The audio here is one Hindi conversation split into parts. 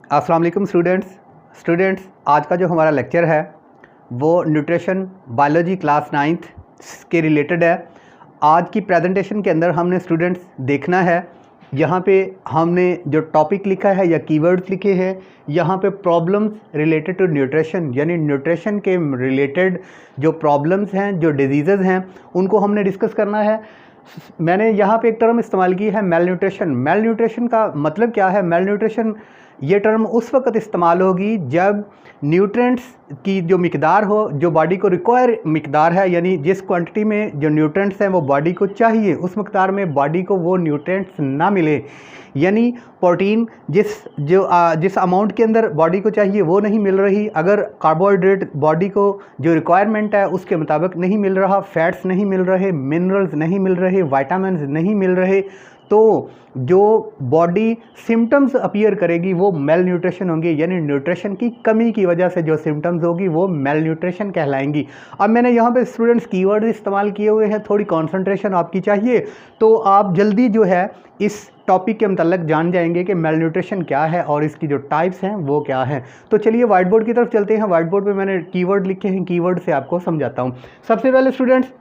अस्सलाम वालेकुम स्टूडेंट्स आज का जो हमारा लेक्चर है वो न्यूट्रिशन बायोलॉजी क्लास 9th के रिलेटेड है। आज की प्रेजेंटेशन के अंदर हमने स्टूडेंट्स देखना है, यहाँ पे हमने जो टॉपिक लिखा है या कीवर्ड्स लिखे हैं, यहाँ पे प्रॉब्लम्स रिलेटेड टू न्यूट्रिशन यानी न्यूट्रिशन के रिलेटेड जो प्रॉब्लम्स हैं, जो डिजीज़ हैं, उनको हमने डिस्कस करना है। मैंने यहाँ पे एक टर्म इस्तेमाल की है मेल न्यूट्रिशन। मेल न्यूट्रिशन का मतलब क्या है? मेल न्यूट्रिशन ये टर्म उस वक्त इस्तेमाल होगी जब न्यूट्रेंट्स की जो मिकदार हो, जो बॉडी को रिक्वायर मिकदार है, यानी जिस क्वांटिटी में जो न्यूट्रेंट्स हैं वो बॉडी को चाहिए उस मिकदार में बॉडी को वो न्यूट्रेंट्स ना मिले, यानी प्रोटीन जिस अमाउंट के अंदर बॉडी को चाहिए वो नहीं मिल रही, अगर कार्बोहाइड्रेट बॉडी को जो रिक्वायरमेंट है उसके मुताबिक नहीं मिल रहा, फैट्स नहीं मिल रहे, मिनरल्स नहीं मिल रहे, विटामिन्स नहीं मिल रहे, तो जो बॉडी सिम्टम्स अपीयर करेगी वो मेल न्यूट्रिशन होंगी, यानी न्यूट्रिशन की कमी की वजह से जो सिम्टम्स होगी वो मेल न्यूट्रिशन कहलाएंगी। अब मैंने यहाँ पे स्टूडेंट्स कीवर्ड इस्तेमाल किए हुए हैं, थोड़ी कंसंट्रेशन आपकी चाहिए तो आप जल्दी जो है इस टॉपिक के मतलब जान जाएंगे कि मेल न्यूट्रिशन क्या है और इसकी जो टाइप्स हैं वो क्या हैं। तो चलिए व्हाइट बोर्ड की तरफ चलते हैं। व्हाइट बोर्ड पे मैंने कीवर्ड लिखे हैं, कीवर्ड से आपको समझाता हूँ। सबसे पहले स्टूडेंट्स,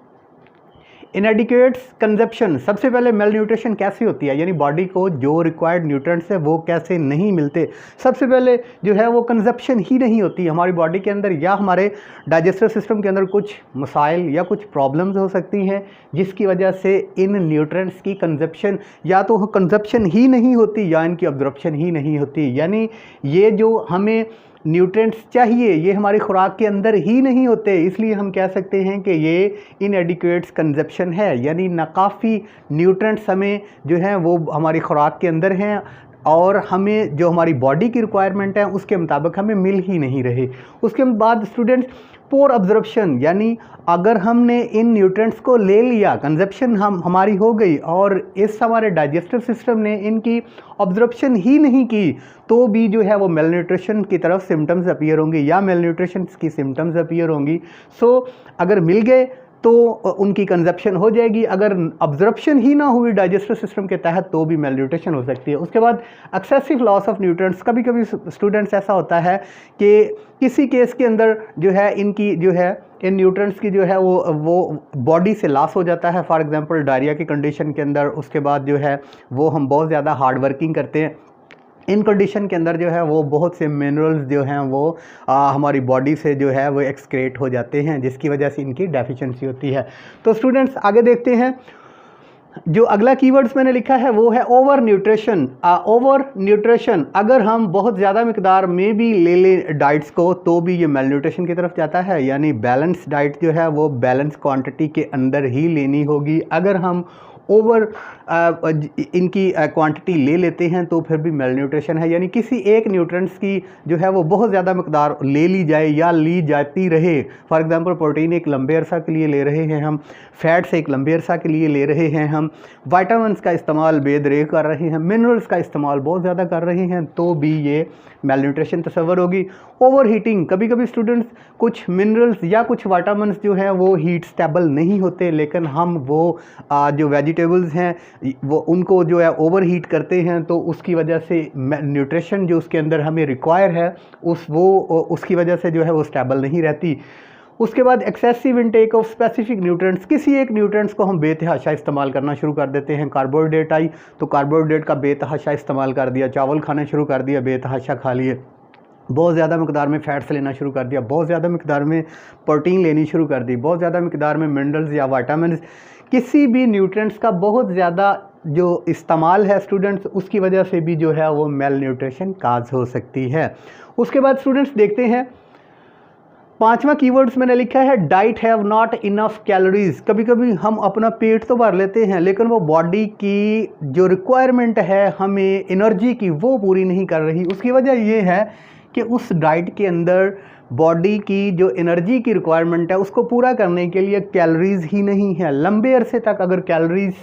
इनएडिक्वेट कंजप्शन। सबसे पहले मेल न्यूट्रिशन कैसी होती है, यानी बॉडी को जो रिक्वायर्ड न्यूट्रिएंट्स है वो कैसे नहीं मिलते। सबसे पहले जो है वो कंजप्शन ही नहीं होती हमारी बॉडी के अंदर, या हमारे डाइजेस्टिव सिस्टम के अंदर कुछ मसाइल या कुछ प्रॉब्लम्स हो सकती हैं जिसकी वजह से इन न्यूट्रिएंट्स की कंजप्शन या तो कंजप्शन ही नहीं होती या इनकी अब्जॉर्प्शन ही नहीं होती, यानी ये जो हमें न्यूट्रिएंट्स चाहिए ये हमारी खुराक के अंदर ही नहीं होते, इसलिए हम कह सकते हैं कि ये इनएडिक्वेट कंजप्शन है, यानी नाकाफ़ी न्यूट्रिएंट्स हमें जो हैं वो हमारी खुराक के अंदर हैं और हमें जो हमारी बॉडी की रिक्वायरमेंट है उसके मुताबिक हमें मिल ही नहीं रहे। उसके बाद स्टूडेंट्स, पोर अब्जॉर्प्शन, यानी अगर हमने इन न्यूट्रिएंट्स को ले लिया, कंजप्शन हमारी हो गई और इस हमारे डाइजेस्टिव सिस्टम ने इनकी अब्जॉर्प्शन ही नहीं की तो भी जो है वो मेल न्यूट्रिशन की तरफ सिम्टम्स अपीयर होंगी या मेल न्यूट्रिशन की सिम्टम्स अपीयर होंगी। सो अगर मिल गए तो उनकी कंजप्शन हो जाएगी, अगर अब्जॉर्प्शन ही ना हुई डाइजेस्टिव सिस्टम के तहत तो भी मेल न्यूट्रिशन हो सकती है। उसके बाद एक्सेसिव लॉस ऑफ न्यूट्रिएंट्स। कभी कभी स्टूडेंट्स ऐसा होता है कि किसी केस के अंदर जो है इनकी जो है इन न्यूट्रिएंट्स की जो है वो बॉडी से लॉस हो जाता है। फॉर एग्जांपल डायरिया की कंडीशन के अंदर, उसके बाद जो है वो हम बहुत ज़्यादा हार्ड वर्किंग करते हैं, इन कंडीशन के अंदर जो है वो बहुत से मिनरल्स जो हैं वो हमारी बॉडी से जो है वो एक्सक्रेट हो जाते हैं जिसकी वजह से इनकी डेफिशिएंसी होती है। तो स्टूडेंट्स आगे देखते हैं, जो अगला कीवर्ड्स मैंने लिखा है वो है ओवर न्यूट्रिशन। ओवर न्यूट्रिशन अगर हम बहुत ज़्यादा मिकदार में भी ले लें डाइट्स को तो भी ये मेल न्यूट्रिशन की तरफ जाता है, यानी बैलेंस डाइट जो है वो बैलेंस क्वांटिटी के अंदर ही लेनी होगी। अगर हम ओवर इनकी क्वांटिटी ले लेते हैं तो फिर भी मेल न्यूट्रिशन है, यानी किसी एक न्यूट्रिएंट्स की जो है वो बहुत ज़्यादा मिकदार ले ली जाए या ली जाती रहे। फॉर एग्जांपल प्रोटीन एक लंबे अरसा के लिए ले रहे हैं हम, फैट्स एक लंबे अरसा के लिए ले रहे हैं हम, विटामिन्स का इस्तेमाल बेदरे कर रहे हैं, मिनरल्स का इस्तेमाल बहुत ज़्यादा कर रहे हैं तो भी ये मेल न्यूट्रिशन तस्वर होगी। ओवर हीटिंग, कभी कभी स्टूडेंट्स कुछ मिनरल्स या कुछ विटामिन्स जो हैं वो हीट स्टेबल नहीं होते, लेकिन हम वो जो वेजिटेबल्स हैं वो उनको जो है ओवर हीट करते हैं तो उसकी वजह से न्यूट्रिशन जो उसके अंदर हमें रिक्वायर है उसकी वजह से जो है वो स्टेबल नहीं रहती। उसके बाद excessive intake of specific nutrients, किसी एक न्यूट्रिएंट्स को हम बेतहाशा इस्तेमाल करना शुरू कर देते हैं। कार्बोहाइड्रेट आई तो कार्बोहाइड्रेट का बेतहाशा इस्तेमाल कर दिया, चावल खाना शुरू कर दिया, बेतहाशा खा लिए, बहुत ज़्यादा मिकदार में फ़ैट्स लेना शुरू कर दिया, बहुत ज़्यादा मिकदार में प्रोटीन लेनी शुरू कर दी, बहुत ज़्यादा मिकदार में मिनरल्स या विटामिन्स, किसी भी न्यूट्रिएंट्स का बहुत ज़्यादा जो इस्तेमाल है स्टूडेंट्स उसकी वजह से भी जो है वो मेल न्यूट्रिशन काज हो सकती है। उसके बाद स्टूडेंट्स देखते हैं, पांचवा कीवर्ड्स मैंने लिखा है diet have not enough calories. कभी कभी हम अपना पेट तो भर लेते हैं लेकिन वो बॉडी की जो रिक्वायरमेंट है हमें एनर्जी की वो पूरी नहीं कर रही। उसकी वजह ये है कि उस डाइट के अंदर बॉडी की जो एनर्जी की रिक्वायरमेंट है उसको पूरा करने के लिए कैलोरीज ही नहीं है। लंबे अरसे तक अगर कैलोरीज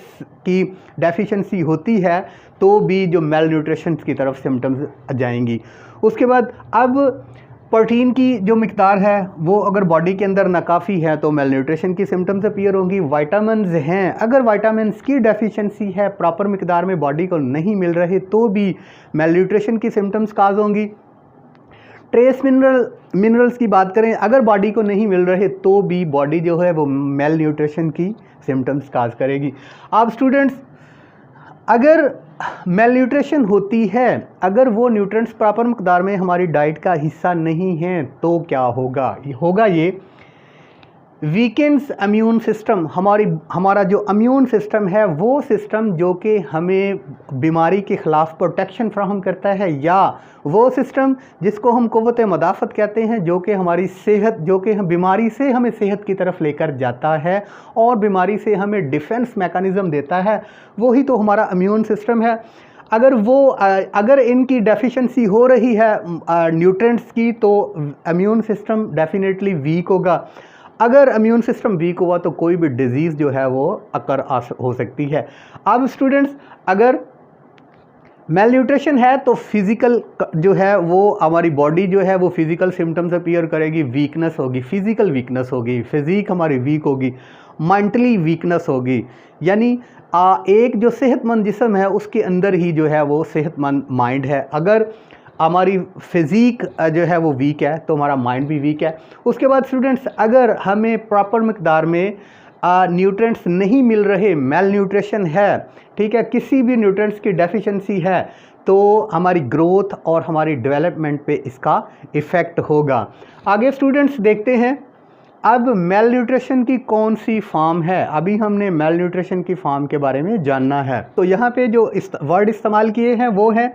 की डेफिशिएंसी होती है तो भी जो मेल न्यूट्रिशन की तरफ सिम्टम्स जाएंगी। उसके बाद अब प्रोटीन की जो मिकदार है वो अगर बॉडी के अंदर नाकाफ़ी है तो मेल न्यूट्रिशन की सिम्टम्स अपीयर होंगी। विटामिन्स हैं, अगर विटामिन्स की डेफिशिएंसी है, प्रॉपर मिकदार में बॉडी को नहीं मिल रहे तो भी मेल न्यूट्रिशन की सिम्टम्स काज होंगी। ट्रेस मिनरल्स की बात करें, अगर बॉडी को नहीं मिल रहे तो भी बॉडी जो है वो मेल न्यूट्रिशन की सिम्टम्स काज करेगी। अब स्टूडेंट्स, अगर मेल न्यूट्रिशन होती है, अगर वो न्यूट्रिएंट्स प्रॉपर मकदार में हमारी डाइट का हिस्सा नहीं है तो क्या होगा ये वीकेंड्स इम्यून सिस्टम। हमारा जो इम्यून सिस्टम है वो सिस्टम जो कि हमें बीमारी के ख़िलाफ़ प्रोटेक्शन फ्राहम करता है, या वो सिस्टम जिसको हम क़ुव्वत मदाफ़त कहते हैं, जो कि हमारी सेहत, जो कि हम बीमारी से हमें सेहत की तरफ लेकर जाता है और बीमारी से हमें डिफेंस मैकेनिज़्म देता है, वही तो हमारा इम्यून सिस्टम है। अगर इनकी डेफिशिएंसी हो रही है न्यूट्रिएंट्स की तो इम्यून सिस्टम डेफिनेटली वीक होगा। अगर इम्यून सिस्टम वीक हुआ तो कोई भी डिज़ीज़ जो है वो हो सकती है। अब स्टूडेंट्स, अगर मेल न्यूट्रिशन है तो फिज़िकल जो है वो हमारी बॉडी जो है वो फिज़िकल सिम्टम्स अपीयर करेगी, वीकनेस होगी, फिज़िकल वीकनेस होगी, फिज़िक हमारी वीक होगी, मेंटली वीकनेस होगी। यानी एक जो सेहतमंद जिस्म है उसके अंदर ही जो है वो सेहतमंद माइंड है। अगर हमारी फिज़िक जो है वो वीक है तो हमारा माइंड भी वीक है। उसके बाद स्टूडेंट्स, अगर हमें प्रॉपर मिकदार में न्यूट्रिएंट्स नहीं मिल रहे, मेल न्यूट्रिशन है, ठीक है, किसी भी न्यूट्रिएंट्स की डेफिशिएंसी है, तो हमारी ग्रोथ और हमारी डेवलपमेंट पे इसका इफ़ेक्ट होगा। आगे स्टूडेंट्स देखते हैं, अब मेल न्यूट्रिशन की कौन सी फॉर्म है। अभी हमने मेल न्यूट्रिशन की फॉर्म के बारे में जानना है। तो यहाँ पे जो वर्ड इस्तेमाल किए हैं वो है,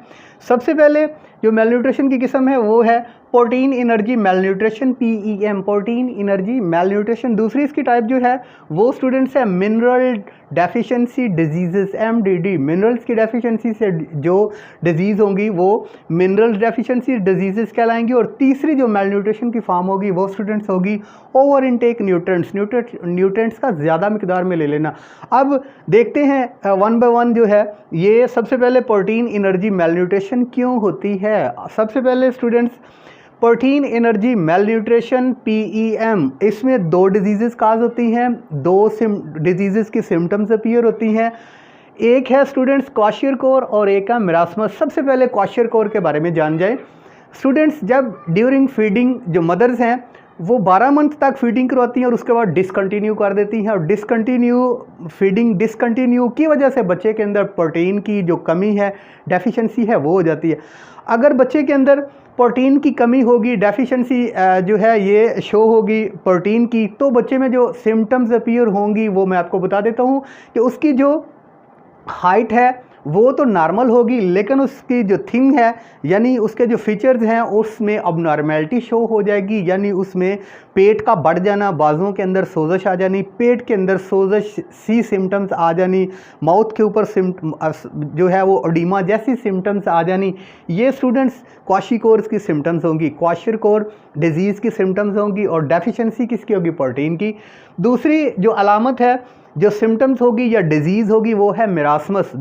सबसे पहले जो मेल न्यूट्रिशन की किस्म है वो है protein energy mail nutrition, PEM, protein energy mail nutrition. दूसरी इसकी टाइप जो है वो स्टूडेंट्स है mineral deficiency disease, MDD। Minerals की डेफिशिएंसी से जो डिजीज़ होंगी वो मिनरल डेफिशिएंसी डिजीज़ कहलाएंगी। और तीसरी जो मेल न्यूट्रिशन की फॉर्म होगी वो स्टूडेंट्स होगी ओवर इनटेक न्यूट्रिएंट्स का ज़्यादा मिकदार में ले लेना। अब देखते हैं वन बाय वन जो है ये। सबसे पहले प्रोटीन एनर्जी मेल न्यूट्रिशन क्यों होती है। सबसे पहले students, protein energy mail nutrition PEM, इसमें दो डिजीज़ काज होती हैं, दो डिजीज़ की सिम्टम्स अपीयर होती हैं। एक है स्टूडेंट्स क्वाशियरकोर और एक है मेरास्मस। सबसे पहले क्वाशियरकोर के बारे में जान जाए। स्टूडेंट्स, जब ड्यूरिंग फीडिंग जो मदर्स हैं वो 12 मंथ तक फीडिंग करवाती हैं और उसके बाद डिसकंटिन्यू कर देती हैं, और डिसकंटिन्यू की वजह से बच्चे के अंदर प्रोटीन की जो कमी है, डेफिशिएंसी है, वो हो जाती है। अगर बच्चे के अंदर प्रोटीन की कमी होगी, डेफिशिएंसी जो है ये शो होगी प्रोटीन की, तो बच्चे में जो सिम्टम्स अपीयर होंगी वो मैं आपको बता देता हूँ कि उसकी जो हाइट है वो तो नॉर्मल होगी, लेकिन उसकी जो थिंग है, यानी उसके जो फीचर्स हैं उसमें अबनॉर्मेलिटी शो हो जाएगी। यानी उसमें पेट का बढ़ जाना, बाजुओं के अंदर सोजश आ जानी, पेट के अंदर सोजश सी सिम्टम्स आ जानी, माउथ के ऊपर जो है वो ओडिमा जैसी सिम्टम्स आ जानी, ये स्टूडेंट्स क्वाशियरकोर की सिम्टम्स होंगी, क्वाशियरकोर डिजीज़ की सिम्टम्स होंगी। और डेफिशिएंसी किसकी होगी, प्रोटीन की। दूसरी जो अलामत है, जो सिम्टम्स होगी या डिजीज़ होगी, वो है मेरास्मस।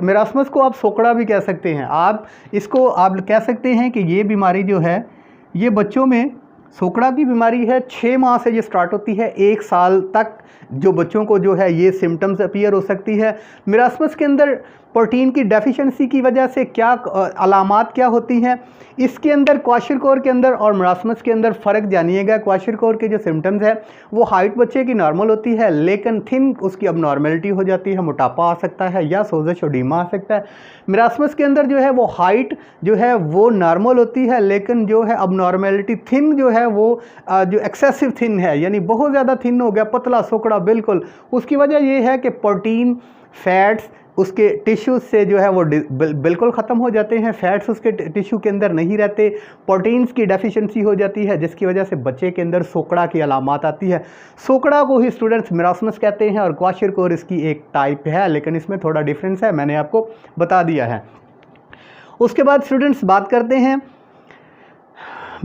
मेरास्मस को आप सोकड़ा भी कह सकते हैं। आप कह सकते हैं कि ये बीमारी जो है ये बच्चों में सोकड़ा की बीमारी है। 6 माह से ये स्टार्ट होती है, 1 साल तक जो बच्चों को जो है ये सिम्टम्स अपीयर हो सकती है। मेरास्मस के अंदर प्रोटीन की डेफिशिएंसी की वजह से क्या अलामात क्या होती हैं, इसके अंदर क्वाशियरकोर के अंदर और मेरास्मस के अंदर फ़र्क जानिएगा। क्वाशियरकोर के जो सिम्टम्स है वो हाइट बच्चे की नॉर्मल होती है, लेकिन थिन उसकी अबनॉर्मेलिटी हो जाती है, मोटापा आ सकता है या सोजश ओडिमा आ सकता है। मेरास्मस के अंदर जो है वो हाइट जो है वो नॉर्मल होती है, लेकिन जो है अबनॉर्मेलिटी थिन जो है वो जो एक्सेसिव थिन है, यानी बहुत ज़्यादा थिन हो गया, पतला सोकड़ा बिल्कुल। उसकी वजह ये है कि प्रोटीन फैट्स उसके टिश्यूज़ से जो है वो बिल्कुल ख़त्म हो जाते हैं, फैट्स उसके टिश्यू के अंदर नहीं रहते, प्रोटीन्स की डेफिशिएंसी हो जाती है, जिसकी वजह से बच्चे के अंदर सोकड़ा की अलामात आती है। सोकड़ा को ही स्टूडेंट्स मेरास्मस कहते हैं और क्वाशियरकोर इसकी एक टाइप है, लेकिन इसमें थोड़ा डिफरेंस है, मैंने आपको बता दिया है। उसके बाद स्टूडेंट्स बात करते हैं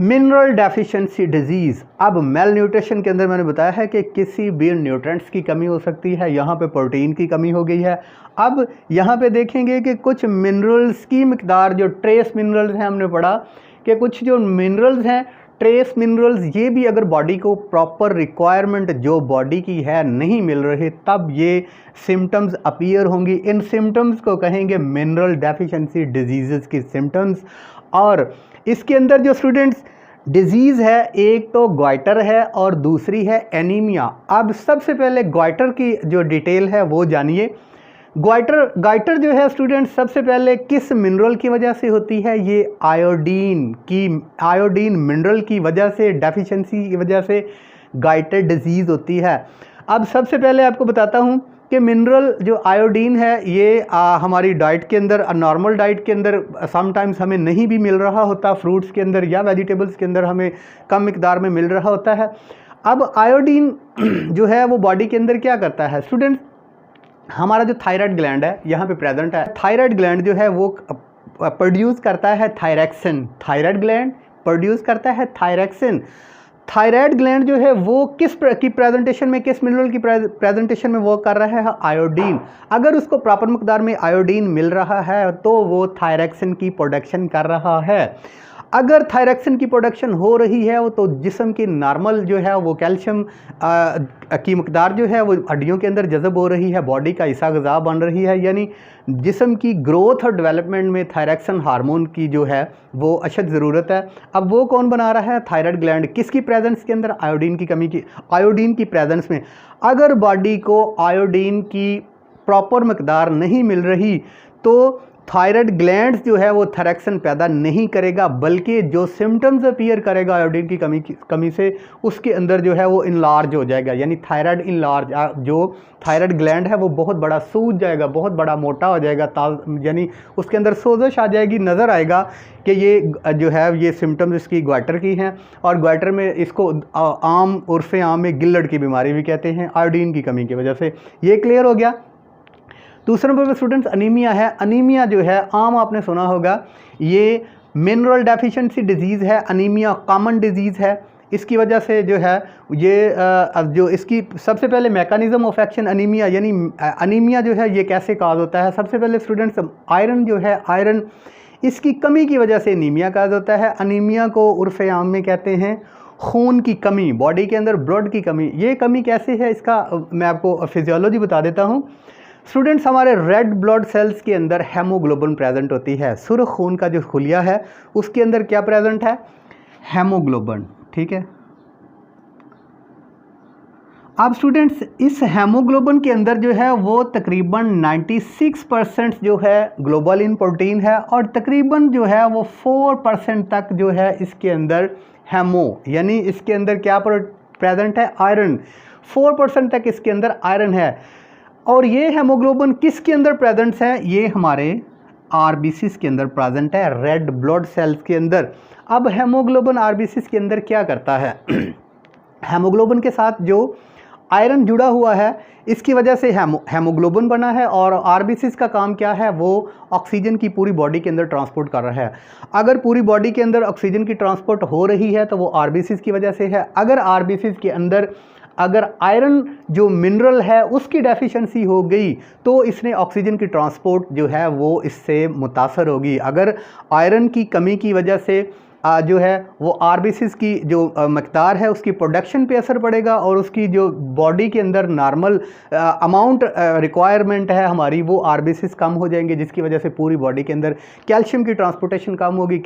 मिनरल डेफिशिएंसी डिजीज़। अब मेल न्यूट्रिशन के अंदर मैंने बताया है कि किसी भी न्यूट्रिएंट्स की कमी हो सकती है, यहाँ पे प्रोटीन की कमी हो गई है। अब यहाँ पे देखेंगे कि कुछ मिनरल्स की मिकदार, जो ट्रेस मिनरल्स हैं, हमने पढ़ा कि कुछ जो मिनरल्स हैं ट्रेस मिनरल्स ये भी अगर बॉडी को प्रॉपर रिक्वायरमेंट जो बॉडी की है नहीं मिल रही, तब ये सिम्टम्स अपीयर होंगी। इन सिम्टम्स को कहेंगे मिनरल डेफिशिएंसी डिजीज़ की सिम्टम्स। और इसके अंदर जो स्टूडेंट्स डिजीज़ है, एक तो ग्वाइटर है और दूसरी है एनीमिया। अब सबसे पहले ग्वाइटर की जो डिटेल है वो जानिए। ग्वाइटर जो है स्टूडेंट सबसे पहले किस मिनरल की वजह से होती है? ये आयोडीन मिनरल की वजह से, डेफिशिएंसी की वजह से ग्वाइटर डिजीज़ होती है। अब सबसे पहले आपको बताता हूँ कि मिनरल जो आयोडीन है ये हमारी डाइट के अंदर, नॉर्मल डाइट के अंदर समटाइम्स हमें नहीं भी मिल रहा होता, फ्रूट्स के अंदर या वेजिटेबल्स के अंदर हमें कम मिकदार में मिल रहा होता है। अब आयोडीन जो है वो बॉडी के अंदर क्या करता है स्टूडेंट्स? हमारा जो थायराइड ग्लैंड है यहाँ पे प्रेजेंट है, थायराइड ग्लैंड जो है वो प्रोड्यूस करता है थायरैक्सिन। थायराइड ग्लैंड प्रोड्यूस करता है थायरैक्सिन। थायराइड ग्लैंड जो है वो किस प्रेजेंटेशन में, किस मिनरल की प्रेजेंटेशन में वो कर रहा है? आयोडीन। अगर उसको प्रॉपर मकदार में आयोडीन मिल रहा है तो वो थायरैक्सिन की प्रोडक्शन कर रहा है। अगर थायरैक्सिन की प्रोडक्शन हो रही है तो जिस्म की नॉर्मल जो है वो कैल्शियम की मकदार जो है वो हड्डियों के अंदर जज़ब हो रही है, बॉडी का हिस्सा ग़िज़ा बन रही है, यानी जिस्म की ग्रोथ और डेवलपमेंट में थायरैक्सिन हार्मोन की जो है वो अशद ज़रूरत है। अब वो कौन बना रहा है? Thyroid gland. किसकी प्रेजेंस के अंदर? आयोडीन की कमी की, आयोडीन की प्रेजेंस में। अगर बॉडी को आयोडीन की प्रॉपर मकदार नहीं मिल रही तो थायराइड ग्लैंड्स जो है वो थायरैक्सिन पैदा नहीं करेगा, बल्कि जो सिम्टम्स अपीयर करेगा आयोडीन की कमी से, उसके अंदर जो है वो इनलार्ज हो जाएगा, यानी थायराइड इनलार्ज। जो थायराइड ग्लैंड है वो बहुत बड़ा सूज जाएगा, बहुत बड़ा मोटा हो जाएगा, यानी उसके अंदर सोजश आ जाएगी, नज़र आएगा कि ये जो है ये सिम्टम्स इसकी ग्वाइटर की हैं। और ग्वाइटर में इसको आम उर्फ़ आम में गिल्लड़ की बीमारी भी कहते हैं, आयोडीन की कमी की वजह से। ये क्लियर हो गया। दूसरे नंबर पर स्टूडेंट्स अनीमिया है। अनीमिया जो है आम आपने सुना होगा, ये मिनरल डेफिशिएंसी डिजीज़ है। अनीमिया कॉमन डिजीज़ है। इसकी वजह से जो है ये जो इसकी सबसे पहले मैकेनिज़्म ऑफ एक्शन अनीमिया, यानी अनीमिया जो है ये कैसे काज होता है? सबसे पहले स्टूडेंट्स आयरन जो है, आयरन इसकी कमी की वजह से अनीमिया काज होता है। अनीमिया को उर्फ़ आम में कहते हैं खून की कमी, बॉडी के अंदर ब्लड की कमी। ये कमी कैसे है इसका मैं आपको फिजियोलॉजी बता देता हूँ। स्टूडेंट्स हमारे रेड ब्लड सेल्स के अंदर हेमोग्लोबिन प्रेजेंट होती है। सुर्ख खून का जो खुलिया है उसके अंदर क्या प्रेजेंट है? हेमोग्लोबिन। ठीक है। अब स्टूडेंट्स इस हेमोग्लोबिन के अंदर जो है वो तकरीबन 96% जो है ग्लोबुलिन प्रोटीन है, और तकरीबन जो है वो 4% तक जो है इसके अंदर यानी इसके अंदर क्या प्रेजेंट है? आयरन। 4% तक इसके अंदर आयरन है। और ये हेमोग्लोबिन किसके अंदर प्रेजेंट है? ये हमारे आरबीसीज के अंदर प्रेजेंट है, रेड ब्लड सेल्स के अंदर। अब हेमोग्लोबिन आरबीसीज के अंदर क्या करता है? हेमोग्लोबिन के साथ जो आयरन जुड़ा हुआ है इसकी वजह से हेमोग्लोबिन बना है, और आरबीसीज का काम क्या है? वो ऑक्सीजन की पूरी बॉडी के अंदर ट्रांसपोर्ट कर रहा है। अगर पूरी बॉडी के अंदर ऑक्सीजन की ट्रांसपोर्ट हो रही है तो वो आरबीसीज की वजह से है। अगर आरबीसीज के अंदर अगर आयरन जो मिनरल है उसकी डेफिशिएंसी हो गई तो इसने ऑक्सीजन की ट्रांसपोर्ट जो है वो इससे मुतासर होगी। अगर आयरन की कमी की वजह से जो है वो आरबीसीज की जो मकदार है उसकी प्रोडक्शन पे असर पड़ेगा, और उसकी जो बॉडी के अंदर नॉर्मल अमाउंट रिक्वायरमेंट है हमारी, वो आरबीसीज कम हो जाएंगे, जिसकी वजह से पूरी बॉडी के अंदर कैल्शियम की ट्रांसपोर्टेशन कम होगी,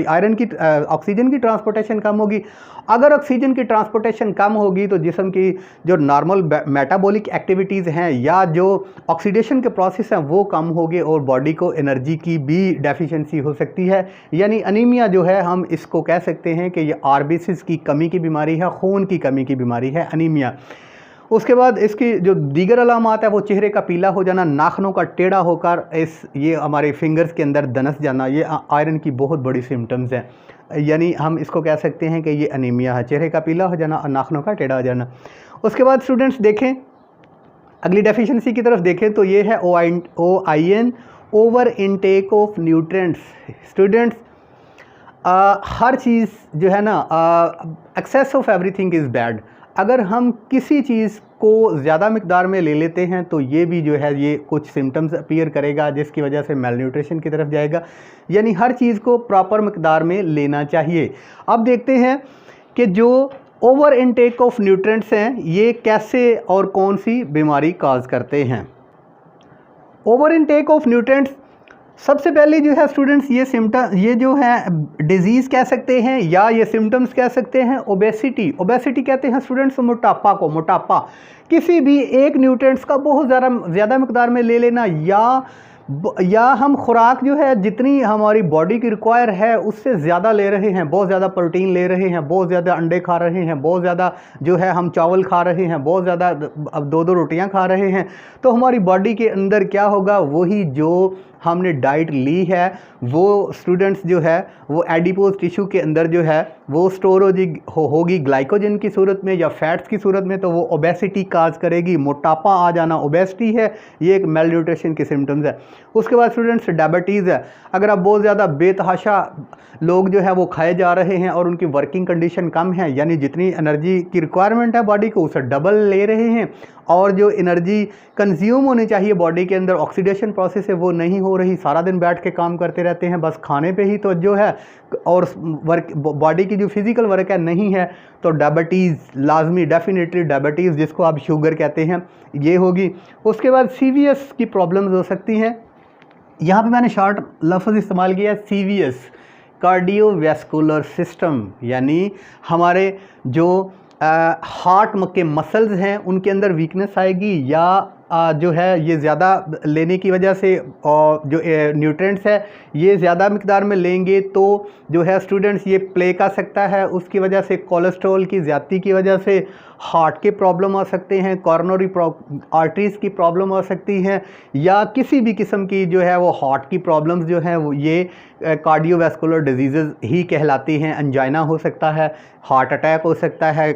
आयरन की ऑक्सीजन की ट्रांसपोर्टेशन कम होगी। अगर ऑक्सीजन की ट्रांसपोर्टेशन कम होगी तो जिस्म की जो नॉर्मल मेटाबॉलिक एक्टिविटीज़ हैं या जो ऑक्सीडेशन के प्रोसेस हैं वो कम होंगे, और बॉडी को एनर्जी की भी डेफिशिएंसी हो सकती है। यानी अनीमिया जो है हम इसको कह सकते हैं कि ये आरबीसीज की कमी की बीमारी है, खून की कमी की बीमारी है अनीमिया। उसके बाद इसकी जो दीगर अलामात है वो चेहरे का पीला हो जाना, नाखनों का टेढ़ा होकर ये हमारे फिंगर्स के अंदर दनस जाना, ये आयरन की बहुत बड़ी सिम्टम्स हैं। यानी हम इसको कह सकते हैं कि ये अनीमिया है, चेहरे का पीला हो जाना और नाखनों का टेढ़ा हो जाना। उसके बाद स्टूडेंट्स देखें अगली डेफिशिएंसी की तरफ देखें तो ये है OIN, over intake of nutrients. Students हर चीज़ जो है ना, excess of everything is bad. अगर हम किसी चीज़ को ज़्यादा मिकदार में ले लेते हैं तो ये भी जो है ये कुछ सिम्टम्स अपीयर करेगा जिसकी वजह से मेल न्यूट्रिशन की तरफ जाएगा। यानी हर चीज़ को प्रॉपर मिकदार में लेना चाहिए। अब देखते हैं कि जो ओवर इनटेक ऑफ न्यूट्रिएंट्स हैं ये कैसे और कौन सी बीमारी काज करते हैं। ओवर इनटेक ऑफ न्यूट्रिएंट्स, सबसे पहले जो है स्टूडेंट्स ये जो है डिजीज़ कह सकते हैं या ये सिम्टम्स कह सकते हैं। ओबेसिटी कहते हैं स्टूडेंट्स मोटापा को। मोटापा किसी भी एक न्यूट्रिएंट्स का बहुत ज़्यादा मिकदार में ले लेना या हम खुराक जो है जितनी हमारी बॉडी की रिक्वायर है उससे ज़्यादा ले रहे हैं, बहुत ज़्यादा प्रोटीन ले रहे हैं, बहुत ज़्यादा अंडे खा रहे हैं, बहुत ज़्यादा जो है हम चावल खा रहे हैं, बहुत ज़्यादा अब 2-2 रोटियां खा रहे हैं, तो हमारी बॉडी के अंदर क्या होगा, वही जो हमने डाइट ली है वो स्टूडेंट्स जो है वो एडिपोज टिश्यू के अंदर जो है वो स्टोर होगी ग्लाइकोजन की सूरत में या फैट्स की सूरत में, तो वो ओबेसिटी काज करेगी। मोटापा आ जाना ओबेसिटी है, ये एक मेल न्यूट्रिशन के सिम्टम्स है। उसके बाद स्टूडेंट्स डायबिटीज़ है। अगर आप बहुत ज़्यादा बेतहाशा लोग जो है वो खाए जा रहे हैं और उनकी वर्किंग कंडीशन कम है, यानी जितनी एनर्जी की रिक्वायरमेंट है बॉडी को उससे डबल ले रहे हैं और जो एनर्जी कंज्यूम होनी चाहिए बॉडी के अंदर ऑक्सीडेशन प्रोसेस है वो नहीं हो रही, सारा दिन बैठ के काम करते रहते हैं, बस खाने पे ही तो जो है और वर्क बॉडी की जो फिज़िकल वर्क है नहीं है, तो डायबिटीज़ लाजमी, डेफिनेटली डायबिटीज़ जिसको आप शुगर कहते हैं ये होगी। उसके बाद सीवीएस की प्रॉब्लम्स हो सकती हैं। यहाँ पे मैंने शॉर्ट लफ्ज़ इस्तेमाल किया सीवीएस, कार्डियोवैस्कुलर सिस्टम, यानी हमारे जो हार्ट के मसल्स हैं उनके अंदर वीकनेस आएगी या जो है ये ज़्यादा लेने की वजह से जो न्यूट्रिएंट्स है ये ज़्यादा मिकदार में लेंगे तो जो है स्टूडेंट्स ये प्लेग आ सकता है, उसकी वजह से कोलेस्ट्रॉल की ज़्यादती की वजह से हार्ट के प्रॉब्लम आ सकते हैं, कॉर्नरी आर्टरीज़ की प्रॉब्लम आ सकती हैं या किसी भी किस्म की जो है वो हार्ट की प्रॉब्लम्स जो हैं वो ये कार्डियोवैस्कुलर डिजीज़ ही कहलाती हैं। अंजाइना हो सकता है, हार्ट अटैक हो सकता है,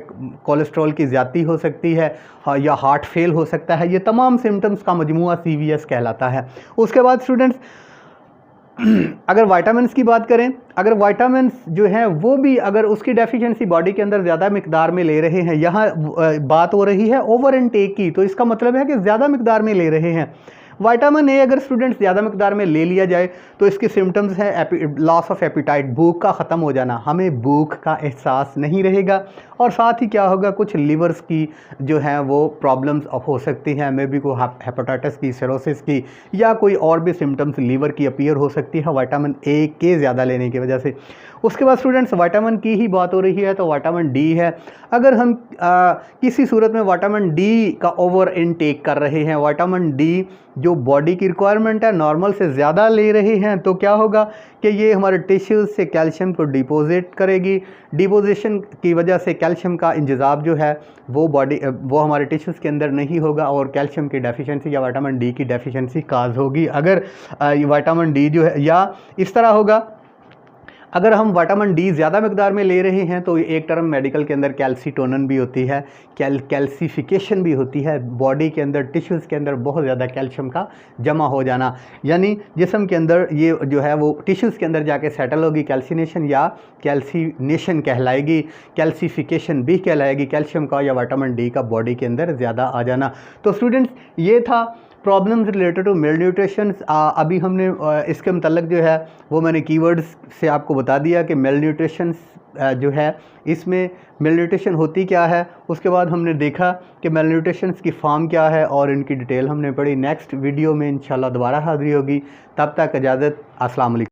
कोलेस्ट्रॉल की ज़्यादती हो सकती है या हार्ट फेल हो सकता है। ये तमाम सिम्टम्स का मजमूआ सीवीएस कहलाता है। उसके बाद स्टूडेंट्स अगर विटामिन्स की बात करें, अगर विटामिन्स जो हैं वो भी अगर उसकी डेफिशिएंसी बॉडी के अंदर ज़्यादा मिकदार में ले रहे हैं, यहाँ बात हो रही है ओवर इनटेक की, तो इसका मतलब है कि ज़्यादा मिकदार में ले रहे हैं। विटामिन ए अगर स्टूडेंट्स ज़्यादा मिकदार में ले लिया जाए तो इसके सिम्टम्स हैं लॉस ऑफ एपिटाइट, भूख का ख़त्म हो जाना, हमें भूख का एहसास नहीं रहेगा और साथ ही क्या होगा, कुछ लीवर्स की जो है वो प्रॉब्लम्स हो सकती हैं, मे बी को हेपेटाइटिस की, सिरोसिस की या कोई और भी सिम्टम्स लीवर की अपीयर हो सकती है विटामिन ए के ज़्यादा लेने की वजह से। उसके बाद स्टूडेंट्स विटामिन की ही बात हो रही है तो विटामिन डी है। अगर हम किसी सूरत में विटामिन डी का ओवर इनटेक कर रहे हैं, विटामिन डी जो बॉडी की रिक्वायरमेंट है नॉर्मल से ज़्यादा ले रहे हैं, तो क्या होगा कि ये हमारे टिश्यूज़ से कैल्शियम को डिपोजिट करेगी। डिपोजिशन की वजह से कैल्शियम का इंतज़ाम जो है वो हमारे टिश्यूज़ के अंदर नहीं होगा और कैल्शियम की डेफिशिएंसी या विटामिन डी की डेफिशिएंसी काज होगी। अगर विटामिन डी जो है या इस तरह होगा, अगर हम विटामिन डी ज़्यादा मिकदार में ले रहे हैं तो एक टर्म मेडिकल के अंदर कैल्सीटोनन भी होती है, कैल्सिफिकेशन भी होती है, बॉडी के अंदर टिश्यूज़ के अंदर बहुत ज़्यादा कैल्शियम का जमा हो जाना, यानी जिस्म के अंदर ये जो है वो टिश्यूज़ के अंदर जाके सेटल होगी, कैल्सिनेशन या कैल्सिनेशन कहलाएगी, कैल्सिफिकेशन भी कहलाएगी, कैल्शियम का या विटामिन डी का बॉडी के अंदर ज़्यादा आ जाना। तो स्टूडेंट्स ये था problems related to malnutrition. अभी हमने इसके मतलब जो है वो मैंने कीवर्ड्स से आपको बता दिया कि मेल न्यूट्रिशन जो है इसमें मेल न्यूट्रिशन होती क्या है। उसके बाद हमने देखा कि मेल न्यूट्रिशन की फॉर्म क्या है और इनकी डिटेल हमने पढ़ी। नेक्स्ट वीडियो में इंशाल्लाह दोबारा हाज़िरी होगी, तब तक इजाज़त, अस्सलाम वालेकुम।